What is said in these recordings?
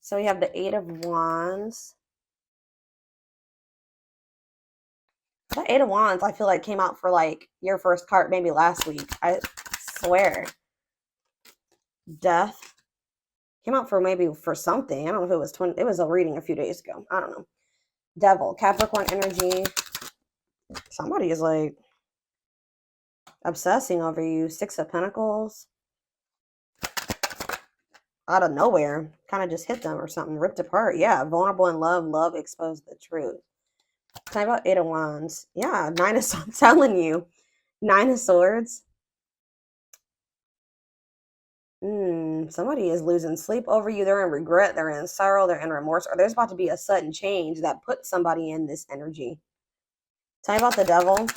So we have the Eight of Wands. That Eight of Wands, I feel like came out for like your first card maybe last week. I swear. Death. Came out for maybe for something. I don't know if it was it was a reading a few days ago. I don't know. Devil. Capricorn energy. Somebody is like obsessing over you. Six of Pentacles. Out of nowhere. Kind of just hit them or something. Ripped apart. Yeah. Vulnerable in love. Love exposed the truth. Talk about Eight of Wands. Yeah. Nine of Swords. I'm telling you. Nine of Swords. Somebody is losing sleep over you. They're in regret. They're in sorrow. They're in remorse. Or there's about to be a sudden change that puts somebody in this energy. Tell me about the Devil.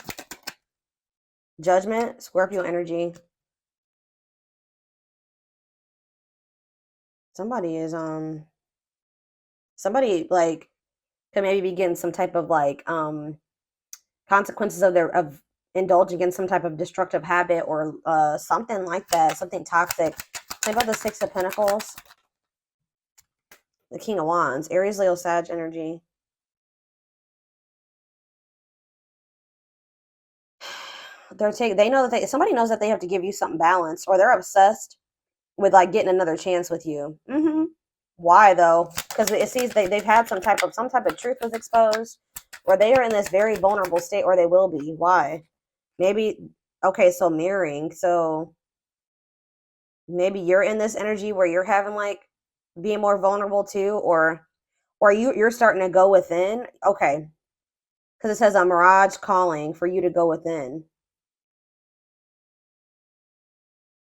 Judgment. Scorpio energy. Somebody is somebody like could maybe be getting some type of like consequences of indulging in some type of destructive habit or something like that, something toxic. Think about the Six of Pentacles, the King of Wands, Aries, Leo, Sag energy. They know that somebody knows that they have to give you something balanced, or they're obsessed with like getting another chance with you. Why though? Because it sees they've had some type of truth was exposed, or they are in this very vulnerable state, or they will be. Why? Maybe okay, so mirroring. So maybe you're in this energy where you're having like being more vulnerable too, or you're starting to go within. Okay, because it says a mirage calling for you to go within.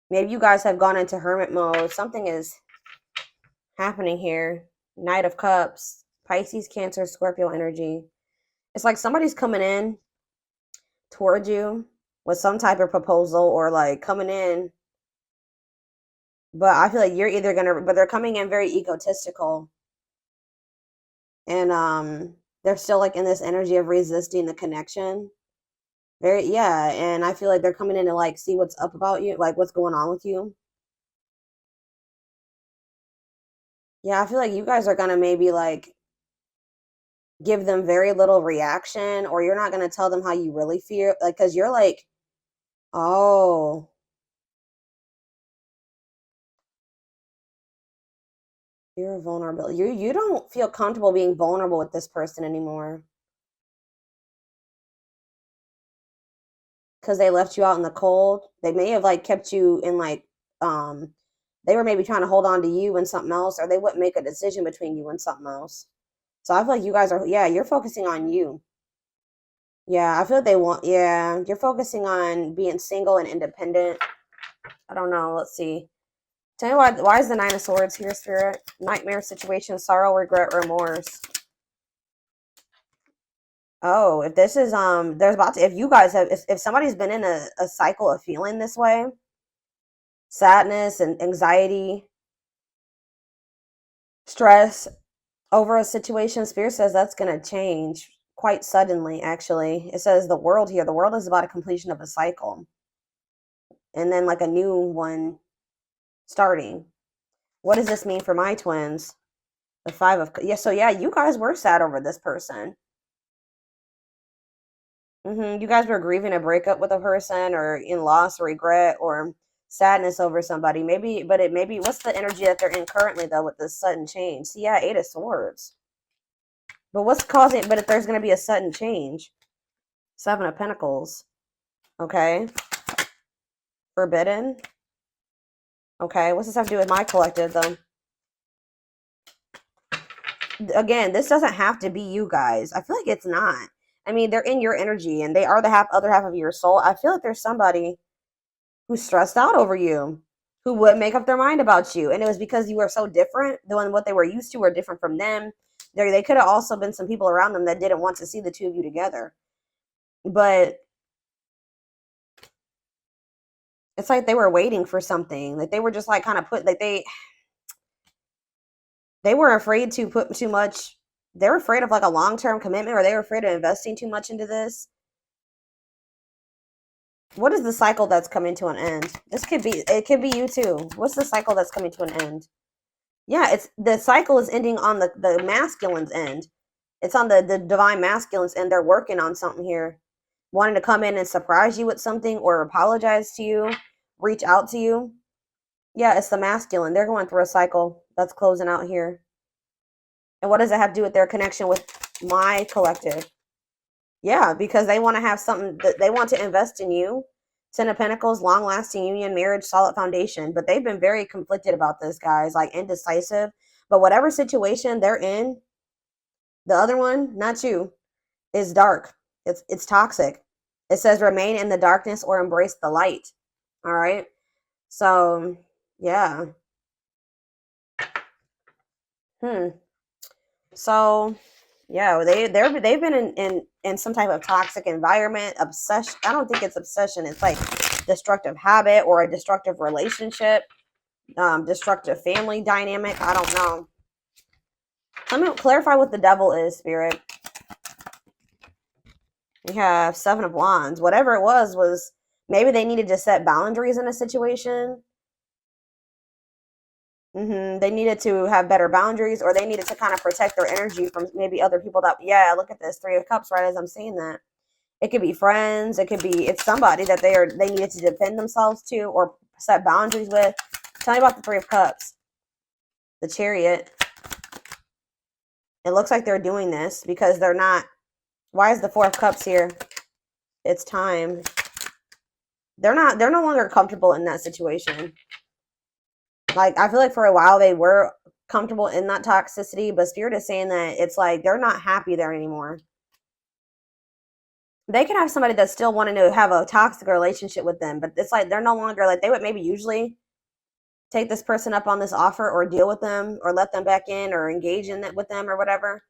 Maybe you guys have gone into hermit mode. Something is happening here. Knight of Cups, Pisces, Cancer, Scorpio energy. It's like somebody's coming in towards you with some type of proposal or like coming in. But I feel like you're either but they're coming in very egotistical. And they're still like in this energy of resisting the connection. Yeah, and I feel like they're coming in to like see what's up about you, like what's going on with you. Yeah, I feel like you guys are gonna maybe like give them very little reaction, or you're not gonna tell them how you really feel, like because you're like, oh, you're vulnerable. You don't feel comfortable being vulnerable with this person anymore because they left you out in the cold. They may have like kept you in like they were maybe trying to hold on to you and something else, or they wouldn't make a decision between you and something else. So I feel like you guys are, yeah, you're focusing on you. Yeah, I feel like yeah, you're focusing on being single and independent. I don't know. Let's see. Tell me why is the Nine of Swords here, Spirit? Nightmare situation, sorrow, regret, remorse. Oh, if this is there's about to, if you guys have if somebody's been in a cycle of feeling this way, sadness and anxiety, stress over a situation, Spirit says that's gonna change quite suddenly, actually. It says the world here. The world is about a completion of a cycle. And then like a new one starting. What does this mean for my twins? The Five of, yeah, so yeah, you guys were sad over this person. You guys were grieving a breakup with a person, or in loss or regret or sadness over somebody. Maybe, but it maybe what's the energy that they're in currently though with this sudden change? See, yeah, Eight of Swords. But what's causing? But if there's going to be a sudden change, Seven of Pentacles. Okay, forbidden. Okay, what's this have to do with my collective though? Again, this doesn't have to be you guys. I feel like it's not. I mean, they're in your energy and they are the other half of your soul. I feel like there's somebody who's stressed out over you, who would make up their mind about you. And it was because you were so different than what they were used to, or different from them. They could have also been some people around them that didn't want to see the two of you together. But it's like they were waiting for something. Like they were just like kind of they were afraid to put too much. They were afraid of like a long-term commitment, or they were afraid of investing too much into this. What is the cycle that's coming to an end? It could be you too. What's the cycle that's coming to an end? Yeah, it's the cycle is ending on the masculine's end. It's on the divine masculine's end. They're working on something here, wanting to come in and surprise you with something or apologize to you, reach out to you. Yeah, it's the masculine. They're going through a cycle that's closing out here. And what does it have to do with their connection with my collective? Yeah, because they want to have something that they want to invest in you. Ten of Pentacles, long lasting union, marriage, solid foundation. But they've been very conflicted about this, guys, like indecisive. But whatever situation they're in, the other one, not you, is dark. It's toxic. It says remain in the darkness or embrace the light. All right. So yeah. So yeah, they've been in some type of toxic environment, obsession. I don't think it's obsession. It's like destructive habit or a destructive relationship, destructive family dynamic. I don't know. Let me clarify what the devil is, Spirit. We have Seven of Wands. Whatever it was maybe they needed to set boundaries in a situation. They needed to have better boundaries, or they needed to kind of protect their energy from maybe other people that, yeah, look at this, Three of Cups, right as I'm saying that. It could be friends, it could be, it's somebody that they needed to defend themselves to or set boundaries with. Tell me about the Three of Cups. The Chariot. It looks like they're doing this because they're not. Why is the Four of Cups here? It's time. They're no longer comfortable in that situation. Like, I feel like for a while they were comfortable in that toxicity, but Spirit is saying that it's like they're not happy there anymore. They can have somebody that's still wanting to have a toxic relationship with them, but it's like they're no longer, like, they would maybe usually take this person up on this offer or deal with them or let them back in or engage in it with them or whatever.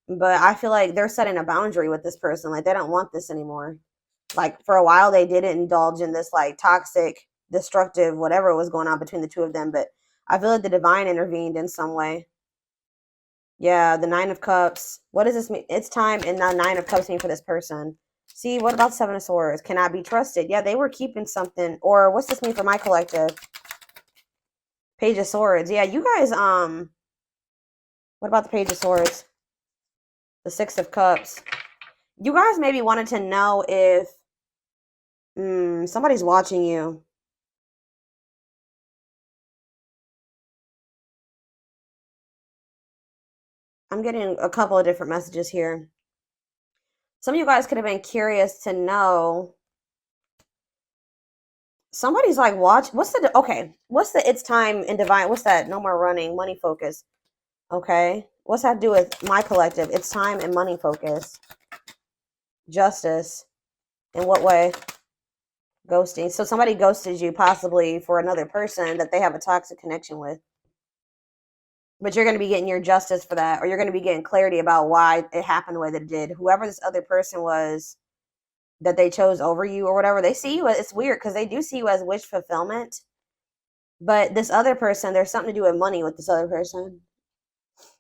But I feel like they're setting a boundary with this person. Like, they don't want this anymore. Like, for a while they didn't indulge in this like toxic, destructive, whatever was going on between the two of them, but I feel like the divine intervened in some way. Yeah, the Nine of Cups. What does this mean? It's time, and the Nine of Cups mean for this person. See, what about Seven of Swords? Cannot be trusted. Yeah, they were keeping something. Or what's this mean for my collective? Page of Swords. Yeah, you guys, what about the Page of Swords? The Six of Cups. You guys maybe wanted to know if somebody's watching you. I'm getting a couple of different messages here. Some of you guys could have been curious to know. Somebody's like, watch. What's the it's time in divine? What's that? No more running. Money focus. Okay. What's that to do with my collective? It's time and money focus. Justice. In what way? Ghosting. So somebody ghosted you possibly for another person that they have a toxic connection with. But you're going to be getting your justice for that, or you're going to be getting clarity about why it happened the way that it did. Whoever this other person was that they chose over you or whatever, they see you. It's weird because they do see you as wish fulfillment. But this other person, there's something to do with money with this other person.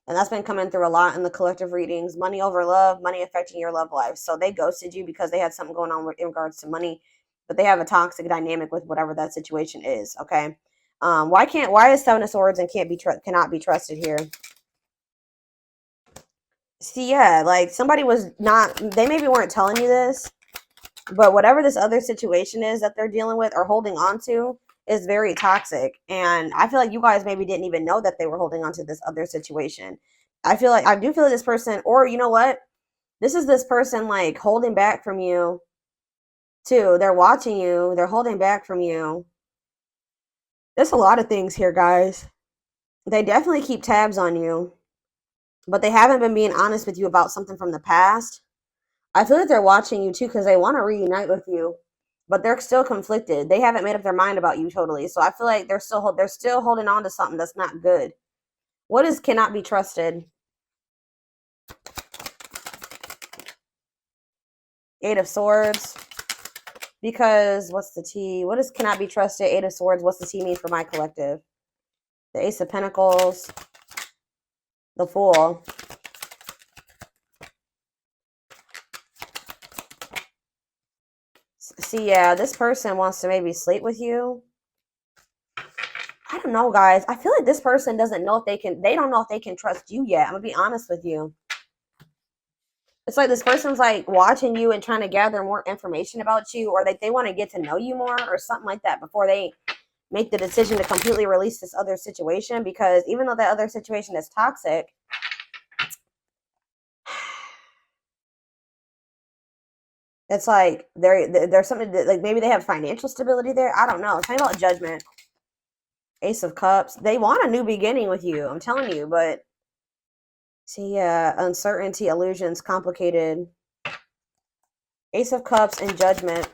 And that's been coming through a lot in the collective readings. Money over love, money affecting your love life. So they ghosted you because they had something going on in regards to money, but they have a toxic dynamic with whatever that situation is. Okay. Why is Seven of Swords and cannot be trusted here? See, yeah, like somebody was not, they maybe weren't telling you this, but whatever this other situation is that they're dealing with or holding on to is very toxic. And I feel like you guys maybe didn't even know that they were holding on to this other situation. I do feel like this person, or you know what? This is this person like holding back from you too. They're watching you. They're holding back from you. There's a lot of things here, guys. They definitely keep tabs on you, but they haven't been being honest with you about something from the past. I feel like they're watching you too because they want to reunite with you, but they're still conflicted. They haven't made up their mind about you totally. So I feel like they're still holding on to something that's not good. What is cannot be trusted? Eight of Swords. Because what's the T? What is cannot be trusted? Eight of Swords. What's the T mean for my collective? The Ace of Pentacles. The Fool. See, yeah, this person wants to maybe sleep with you. I don't know, guys. I feel like this person doesn't know if they don't know if they can trust you yet. I'm gonna be honest with you. It's like this person's like watching you and trying to gather more information about you, or they want to get to know you more or something like that before they make the decision to completely release this other situation. Because even though that other situation is toxic, it's like there's something that, like, maybe they have financial stability there. I don't know. Tell me about Judgment. Ace of Cups. They want a new beginning with you. I'm telling you, but see, yeah, uncertainty, illusions, complicated. Ace of Cups and Judgment.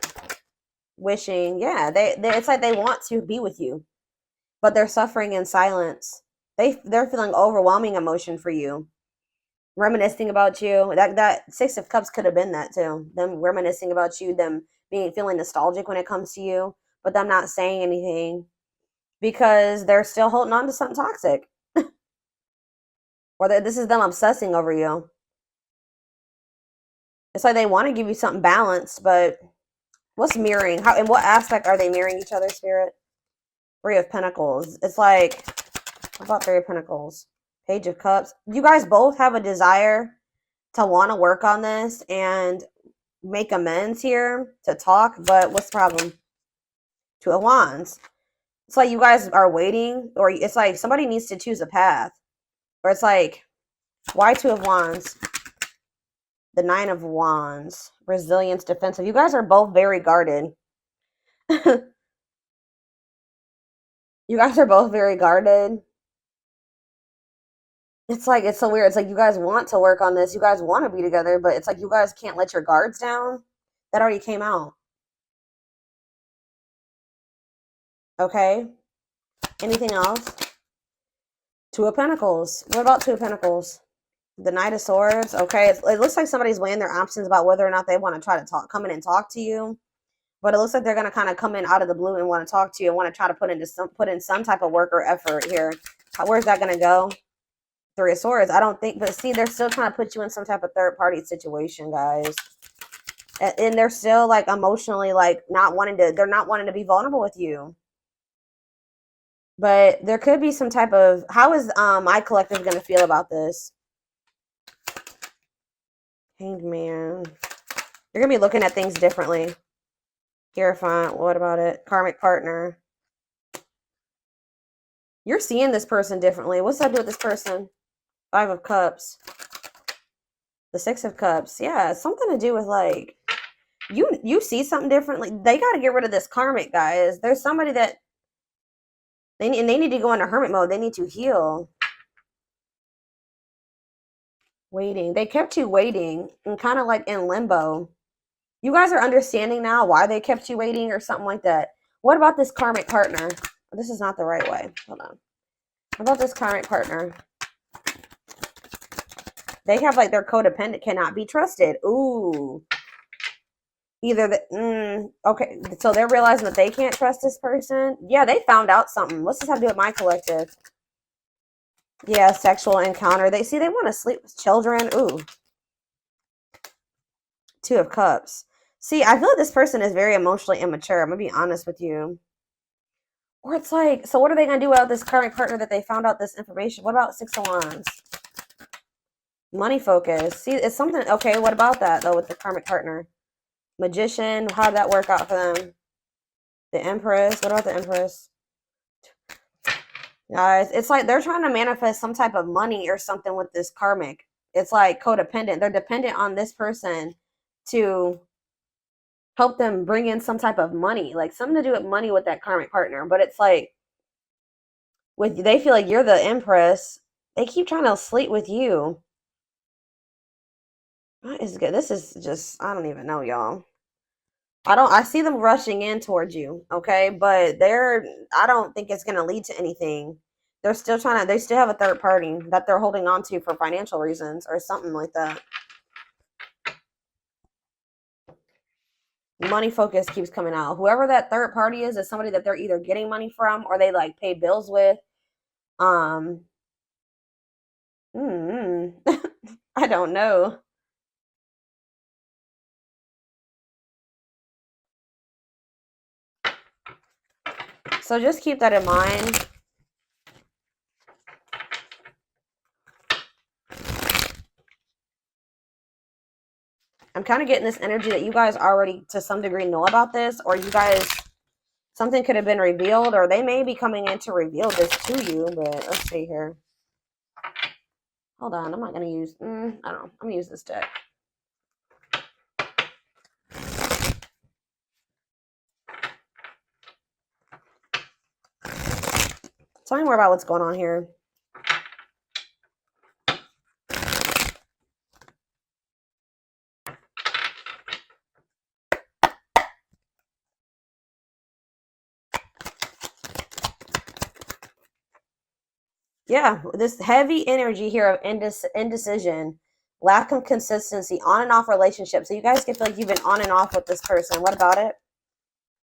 Wishing, yeah, they it's like they want to be with you, but they're suffering in silence. They're feeling overwhelming emotion for you, reminiscing about you. That Six of Cups could have been that too. Them reminiscing about you, them feeling nostalgic when it comes to you, but them not saying anything because they're still holding on to something toxic, or this is them obsessing over you. It's like they want to give you something balanced, but what's mirroring? How, in what aspect are they mirroring each other, Spirit? Three of Pentacles. It's like, how about Three of Pentacles? Page of Cups. You guys both have a desire to want to work on this and make amends here, to talk, but what's the problem? Two of Wands. It's like you guys are waiting, or it's like somebody needs to choose a path. Or it's like, why Two of Wands? The Nine of Wands. Resilience, defensive. You guys are both very guarded. You guys are both very guarded. It's like, it's so weird. It's like you guys want to work on this. You guys want to be together, but it's like you guys can't let your guards down. That already came out. Okay. Anything else? Two of Pentacles. What about Two of Pentacles? The Knight of Swords. Okay. It looks like somebody's weighing their options about whether or not they want to try to come in and talk to you. But it looks like they're going to kind of come in out of the blue and want to talk to you and want to try to put in some type of work or effort here. Where's that going to go? Three of Swords. I don't think, but see, they're still trying to put you in some type of third party situation, guys. And they're still like emotionally like they're not wanting to be vulnerable with you. But there could be some type of, how is my collective going to feel about this? Hanged Man. You're going to be looking at things differently. Hierophant. What about it? Karmic partner. You're seeing this person differently. What's that do with this person? Five of Cups. The Six of Cups. Yeah, it's something to do with like, you see something differently. They got to get rid of this karmic, guys. There's somebody that they need to go into hermit mode. They need to heal. Waiting. They kept you waiting and kind of like in limbo. You guys are understanding now why they kept you waiting or something like that. What about this karmic partner? This is not the right way. Hold on. What about this karmic partner? They have like their codependent, cannot be trusted. Ooh. Either the okay, so they're realizing that they can't trust this person. Yeah, they found out something. What's this have to do with my collective? Yeah, sexual encounter. They want to sleep with children. Ooh. Two of Cups. See, I feel like this person is very emotionally immature. I'm gonna be honest with you. Or it's like, so what are they gonna do about this current partner that they found out this information? What about Six of Wands? Money focus. See, it's something. Okay, what about that though with the karmic partner? Magician. How did that work out for them? The Empress. What about the Empress? Guys, it's like they're trying to manifest some type of money or something with this karmic. It's like codependent. They're dependent on this person to help them bring in some type of money, like something to do with money with that karmic partner. But it's like they feel like you're the Empress. They keep trying to sleep with you. What is good? This is just, I don't even know, y'all. I see them rushing in towards you, okay? But I don't think it's going to lead to anything. They still have a third party that they're holding on to for financial reasons or something like that. Money focus keeps coming out. Whoever that third party is somebody that they're either getting money from or they like pay bills with. I don't know. So just keep that in mind. I'm kind of getting this energy that you guys already to some degree know about this, or you guys, something could have been revealed, or they may be coming in to reveal this to you. But let's see here. Hold on, I'm not going to use, I don't know. I'm going to use this deck. Tell me more about what's going on here. Yeah, this heavy energy here of indecision, lack of consistency, on and off relationships. So you guys can feel like you've been on and off with this person. What about it?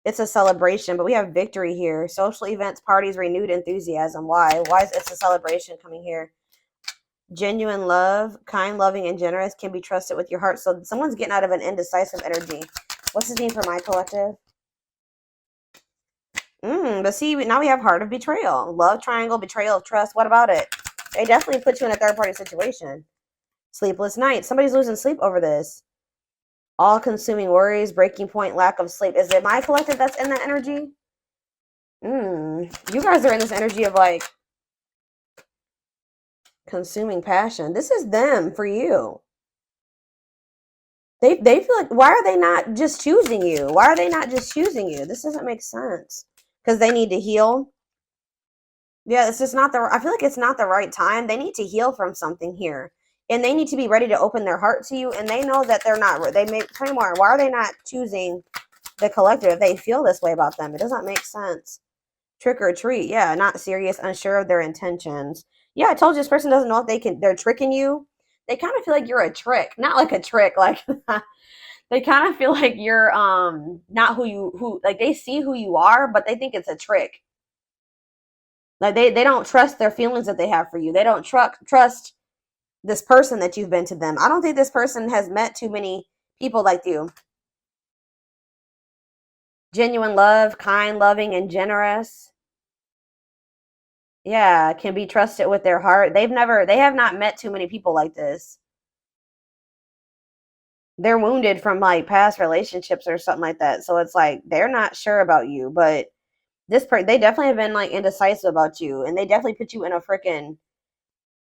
It's a celebration, but we have victory here. Social events, parties, renewed enthusiasm. Why? Why is it's a celebration coming here? Genuine love, kind, loving, and generous, can be trusted with your heart. So someone's getting out of an indecisive energy. What's this mean for my collective? But see, now we have heart of betrayal. Love triangle, betrayal of trust. What about it? They definitely put you in a third-party situation. Sleepless nights. Somebody's losing sleep over this. All-consuming worries, breaking point, lack of sleep. Is it my collective that's in that energy? You guys are in this energy of like consuming passion. This is them for you. They feel like, why are they not just choosing you? Why are they not just choosing you? This doesn't make sense. Because they need to heal. Yeah, it's just not I feel like it's not the right time. They need to heal from something here. And they need to be ready to open their heart to you. And they know that they're not, they may, tell me more. Why are they not choosing the collective if they feel this way about them? It doesn't make sense. Trick or treat. Yeah, not serious, unsure of their intentions. Yeah, I told you this person doesn't know if they're tricking you. They kind of feel like you're a trick. Not like a trick, like they kind of feel like you're not who like they see who you are, but they think it's a trick. Like they don't trust their feelings that they have for you. They don't trust this person that you've been to them. I don't think this person has met too many people like you. Genuine love, kind, loving, and generous. Yeah, can be trusted with their heart. They have not met too many people like this. They're wounded from like past relationships or something like that. So it's like they're not sure about you, but they definitely have been like indecisive about you, and they definitely put you in a freaking,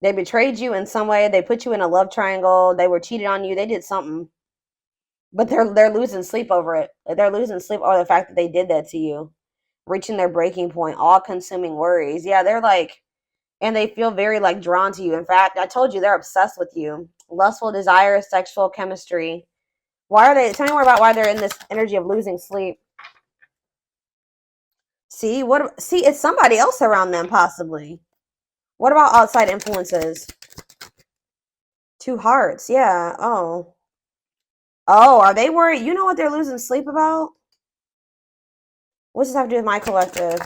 they betrayed you in some way. They put you in a love triangle. They were cheated on you. They did something, but they're losing sleep over it. They're losing sleep over the fact that they did that to you, reaching their breaking point, all consuming worries. Yeah, they're like, and they feel very like drawn to you. In fact, I told you they're obsessed with you. Lustful desire, sexual chemistry. Why are they? Tell me more about why they're in this energy of losing sleep. See, it's somebody else around them, possibly. What about outside influences? Two hearts, yeah. Oh, are they worried? You know what they're losing sleep about? What's this have to do with my collective?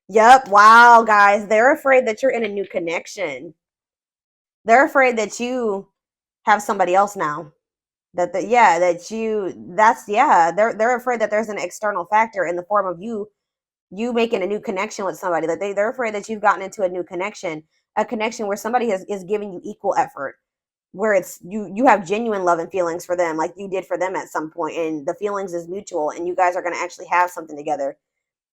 Yep. Wow, guys, they're afraid that you're in a new connection. They're afraid that you have somebody else now. They're afraid that there's an external factor in the form of you making a new connection with somebody. That they're afraid that you've gotten into a new connection, a connection where somebody is giving you equal effort, where it's you have genuine love and feelings for them, like you did for them at some point, and the feelings is mutual, and you guys are going to actually have something together.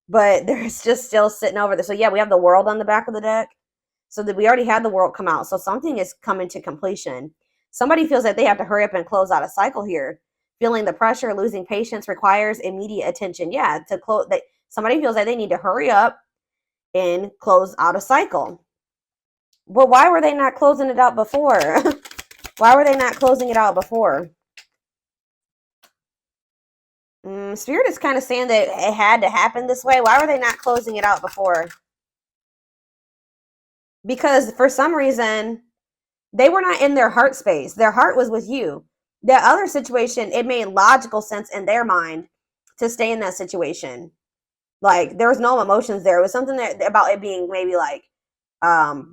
But there's just still sitting over there. So yeah, we have the world on the back of the deck. So that we already had the world come out. So something is coming to completion. Somebody feels that they have to hurry up and close out a cycle here. Feeling the pressure, losing patience requires immediate attention. Yeah, to close. Somebody feels like they need to hurry up and close out a cycle. But why were they not closing it out before? Why were they not closing it out before? Spirit is kind of saying that it had to happen this way. Why were they not closing it out before? Because for some reason, they were not in their heart space. Their heart was with you. The other situation, it made logical sense in their mind to stay in that situation. Like, there was no emotions there. It was something about it being maybe like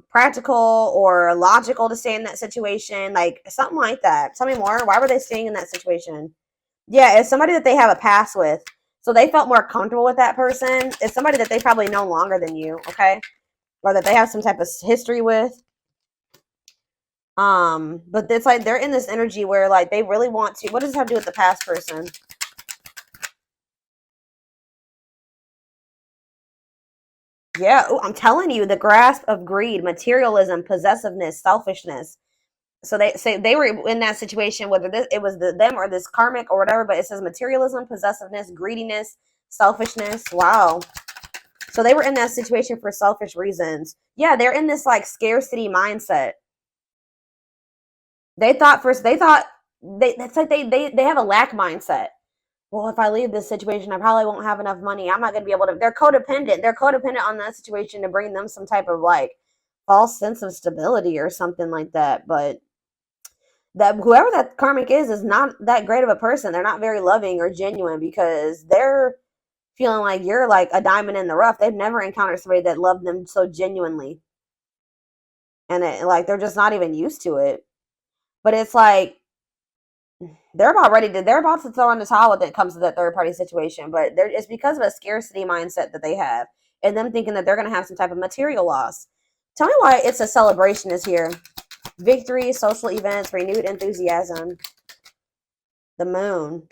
practical or logical to stay in that situation. Like, something like that. Tell me more. Why were they staying in that situation? Yeah, it's somebody that they have a past with. So they felt more comfortable with that person. It's somebody that they probably know longer than you, okay? Or that they have some type of history with. But it's like they're in this energy where like they really want to. What does this have to do with the past person? Yeah, ooh, I'm telling you, the grasp of greed, materialism, possessiveness, selfishness. So they say they were in that situation, whether it was them or this karmic or whatever, but it says materialism, possessiveness, greediness, selfishness. Wow. So they were in that situation for selfish reasons. Yeah, they're in this like scarcity mindset. They thought that's like they have a lack mindset. Well, if I leave this situation, I probably won't have enough money. I'm not going to be able to. They're codependent. They're codependent on that situation to bring them some type of like false sense of stability or something like that. But that whoever that karmic is not that great of a person. They're not very loving or genuine because they're feeling like you're like a diamond in the rough. They've never encountered somebody that loved them so genuinely, and like they're just not even used to it. But it's like they're about to throw in the towel when it comes to that third party situation, but it's because of a scarcity mindset that they have and them thinking that they're going to have some type of material loss. Tell me why it's a celebration is here. Victory, social events, renewed enthusiasm. The moon.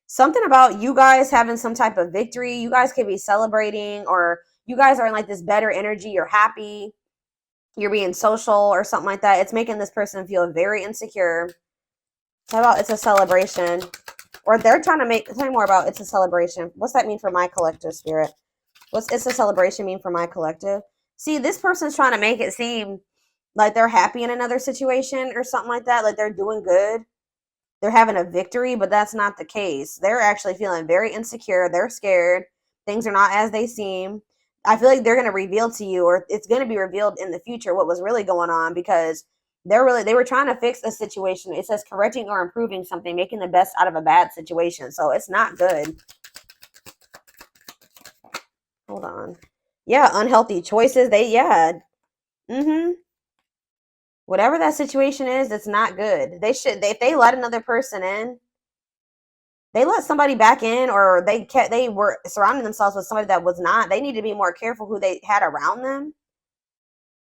Something about you guys having some type of victory. You guys could be celebrating, or you guys are in like this better energy. You're happy. You're being social or something like that. It's making this person feel very insecure. How about it's a celebration? Or they're trying to tell me more about it's a celebration. What's that mean for my collective spirit? What's it's a celebration mean for my collective? See, this person's trying to make it seem like they're happy in another situation or something like that. Like they're doing good. They're having a victory, but that's not the case. They're actually feeling very insecure. They're scared. Things are not as they seem. I feel like they're going to reveal to you, or it's going to be revealed in the future, what was really going on, because they were trying to fix a situation. It says correcting or improving something, making the best out of a bad situation. So it's not good. Hold on. Yeah, unhealthy choices. Mm-hmm. Whatever that situation is, it's not good. If they let another person in, they let somebody back in, or they were surrounding themselves with somebody that was not. They need to be more careful who they had around them.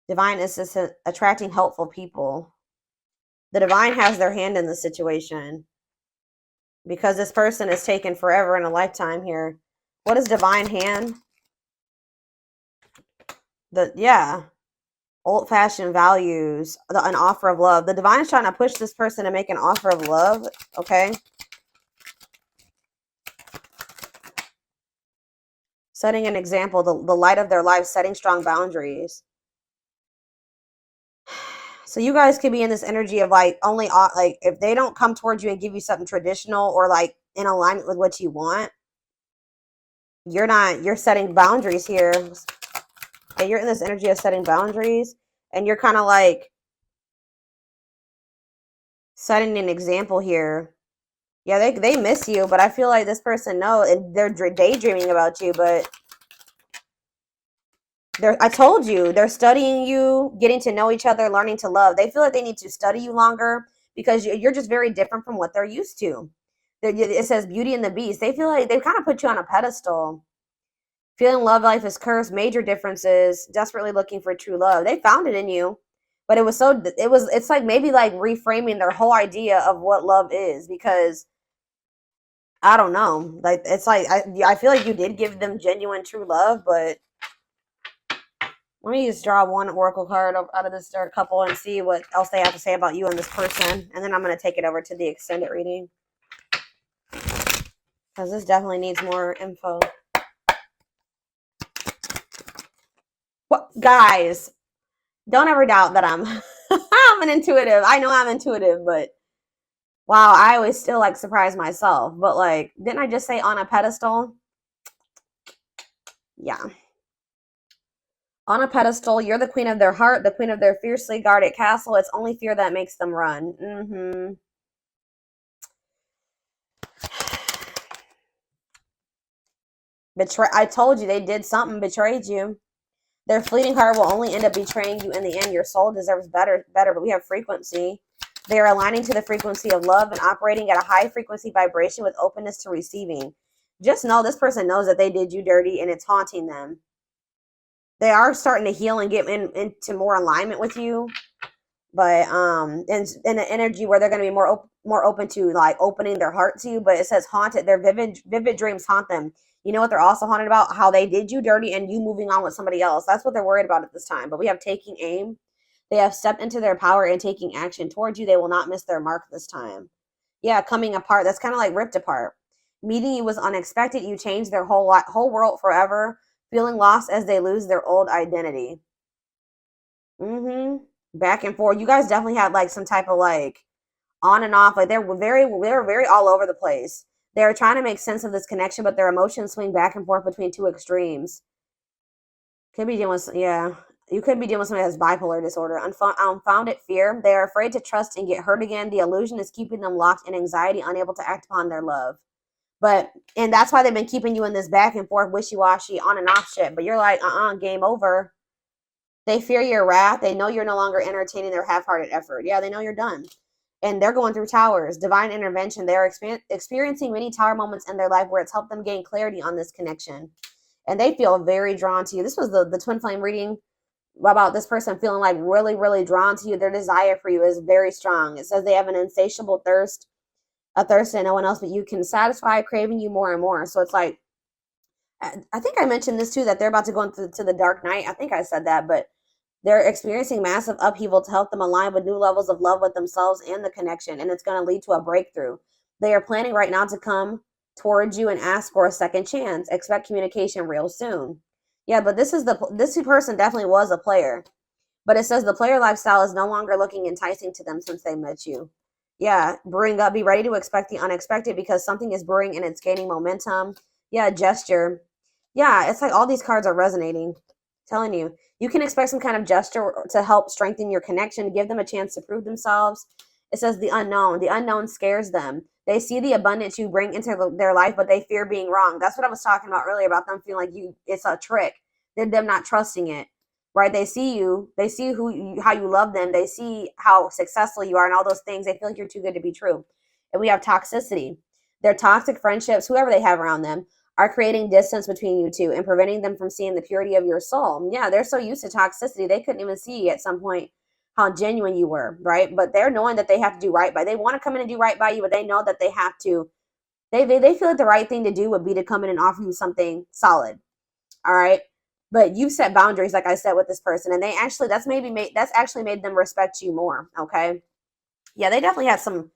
Divine assistant attracting helpful people. The divine has their hand in the situation because this person is taken forever in a lifetime here. What is divine hand? Old-fashioned values, an offer of love. The divine is trying to push this person to make an offer of love. Okay. Setting an example, the light of their life, setting strong boundaries. So you guys could be in this energy of like only like if they don't come towards you and give you something traditional or like in alignment with what you want, you're setting boundaries here. And you're in this energy of setting boundaries, and you're kind of like setting an example here. Yeah, they miss you, but I feel like this person and they're daydreaming about you, but I told you, they're studying you, getting to know each other, learning to love. They feel like they need to study you longer because you're just very different from what they're used to. It says Beauty and the Beast. They feel like they've kind of put you on a pedestal. Feeling love life is cursed, major differences, desperately looking for true love. They found it in you, but it's like maybe like reframing their whole idea of what love is, because I don't know. Like it's like I feel like you did give them genuine true love, but let me just draw one oracle card out of this third couple and see what else they have to say about you and this person, and then I'm going to take it over to the extended reading because this definitely needs more info. What, guys? Don't ever doubt that I'm I'm an intuitive. I know I'm intuitive, but wow, I always still like surprise myself. But like, didn't I just say on a pedestal? Yeah. On a pedestal, you're the queen of their heart, the queen of their fiercely guarded castle. It's only fear that makes them run. Mm-hmm. I told you they did something, betrayed you. Their fleeting heart will only end up betraying you in the end. Your soul deserves better, but we have frequency. They are aligning to the frequency of love and operating at a high frequency vibration with openness to receiving. Just know this person knows that they did you dirty and it's haunting them. They are starting to heal and get into more alignment with you. But in the energy where they're going to be more open to like opening their heart to you. But it says haunted. Their vivid dreams haunt them. You know what they're also haunted about? How they did you dirty and you moving on with somebody else. That's what they're worried about at this time. But we have taking aim. They have stepped into their power and taking action towards you. They will not miss their mark this time. Yeah, coming apart. That's kind of like ripped apart. Meeting you was unexpected. You changed their whole world forever. Feeling lost as they lose their old identity. Mm-hmm. Back and forth. You guys definitely had like some type of like on and off. Like they were very all over the place. They were trying to make sense of this connection, but their emotions swing back and forth between two extremes. Could be dealing with, yeah. You could be dealing with somebody that has bipolar disorder. Unfounded fear. They are afraid to trust and get hurt again. The illusion is keeping them locked in anxiety, unable to act upon their love. And that's why they've been keeping you in this back and forth, wishy-washy, on and off shit. But you're like, game over. They fear your wrath. They know you're no longer entertaining their half-hearted effort. Yeah, they know you're done. And they're going through towers. Divine intervention. They are experiencing many tower moments in their life where it's helped them gain clarity on this connection. And they feel very drawn to you. This was the twin flame reading about this person feeling like really, really drawn to you. Their desire for you is very strong. It says they have an insatiable thirst, a thirst that no one else but you can satisfy, craving you more and more. So it's like, I think I mentioned this too, that they're about to go into the dark night. I think I said that, but they're experiencing massive upheaval to help them align with new levels of love with themselves and the connection, and it's going to lead to a breakthrough. They are planning right now to come towards you and ask for a second chance. Expect communication real soon. Yeah, but this person definitely was a player. But it says the player lifestyle is no longer looking enticing to them since they met you. Yeah, be ready to expect the unexpected because something is brewing and it's gaining momentum. Yeah, gesture. Yeah, it's like all these cards are resonating. Telling you, you can expect some kind of gesture to help strengthen your connection, give them a chance to prove themselves. It says the unknown. The unknown scares them. They see the abundance you bring into their life, but they fear being wrong. That's what I was talking about earlier about them feeling like it's a trick. They're them not trusting it, right? They see you. They see how you love them. They see how successful you are and all those things. They feel like you're too good to be true. And we have toxicity. Their toxic friendships, whoever they have around them, are creating distance between you two and preventing them from seeing the purity of your soul. Yeah, they're so used to toxicity, they couldn't even see at some point how genuine you were, right? But they're knowing that they have to do right by. They want to come in and do right by you, but they know that they have to. They feel like the right thing to do would be to come in and offer you something solid. All right. But you set boundaries, like I said, with this person, and that's actually made them respect you more. Okay. Yeah, they definitely had some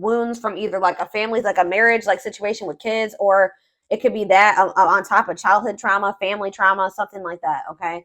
wounds from either like a family, like a marriage, like situation with kids, or it could be that on top of childhood trauma, family trauma, something like that. Okay,